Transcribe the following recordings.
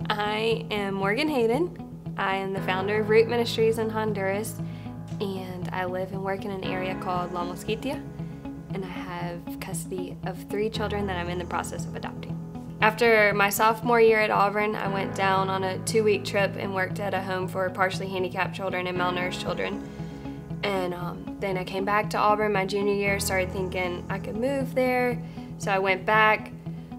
I am Morgan Hayden. I am the founder of Ministries in Honduras, and I live and work in an area called La Mosquitia, and I have custody of 3 children that I'm in the process of adopting. After my sophomore year at Auburn, I went down on a 2-week trip and worked at a home for partially handicapped children and malnourished children. And then I came back to Auburn my junior year, started thinking I could move there. So I went back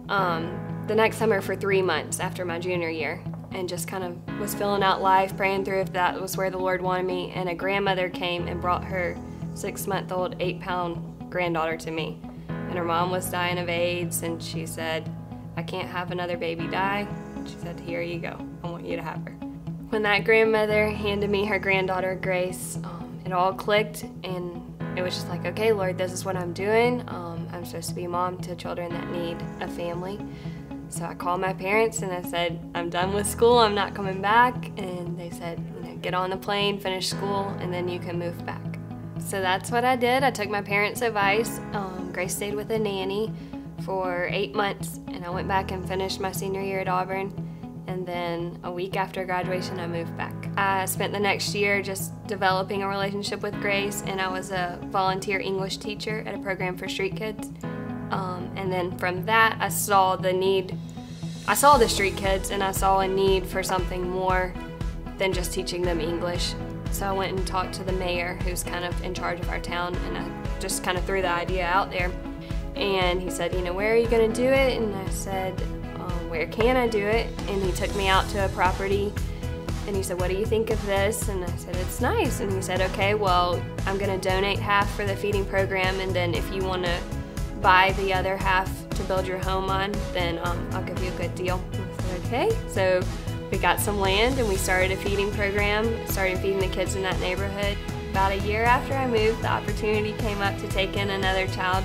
the next summer for 3 months after my junior year and just kind of was filling out life, praying through if that was where the Lord wanted me. And a grandmother came and brought her 6-month-old, 8-pound granddaughter to me. And her mom was dying of AIDS, and she said, "I can't have another baby die." She said, "Here you go, I want you to have her." When that grandmother handed me her granddaughter, Grace, it all clicked, and it was just like, okay, Lord, this is what I'm doing. I'm supposed to be a mom to children that need a family. So I called my parents and I said, I'm done with school, I'm not coming back. And they said, get on the plane, finish school, and then you can move back. So that's what I did. I took my parents' advice. Grace stayed with a nanny for 8 months, and I went back and finished my senior year at Auburn. And then a week after graduation, I moved back. I spent the next year just developing a relationship with Grace, and I was a volunteer English teacher at a program for street kids. And then from that, I saw the need. I saw the street kids, and I saw a need for something more than just teaching them English. So I went and talked to the mayor, who's kind of in charge of our town, and I just kind of threw the idea out there. And he said, where are you going to do it? And I said, where can I do it? And he took me out to a property, and he said, what do you think of this? And I said, it's nice. And he said, okay, well, I'm going to donate half for the feeding program, and then if you want to buy the other half to build your home on, then I'll give you a good deal. And I said, okay. So we got some land, and we started a feeding program, started feeding the kids in that neighborhood. About a year after I moved, the opportunity came up to take in another child.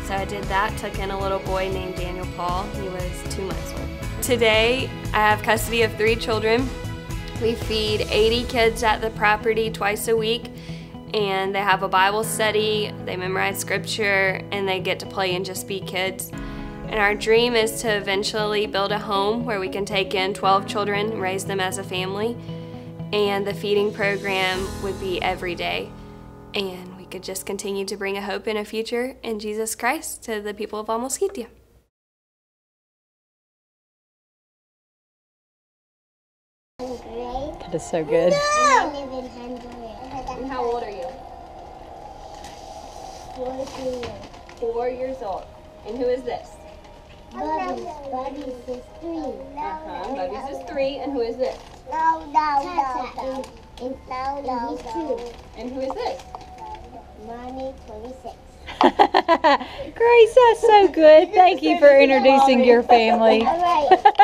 So I did that, took in a little boy named Daniel Paul. He was 2 months old. Today, I have custody of 3 children. We feed 80 kids at the property twice a week, and they have a Bible study, they memorize scripture, and they get to play and just be kids. And our dream is to eventually build a home where we can take in 12 children and raise them as a family. And the feeding program would be every day. And we could just continue to bring a hope and a future in Jesus Christ to the people of La Mosquitia. That is so good. I live in Honduras. And how old are you? 4 years old. And who is this? Bubby's is 3. Bubby's is 3. And who is this? No. He's 2. And who is this? Mommy, 26. Grace, that's so good. Thank you for introducing your family. All right.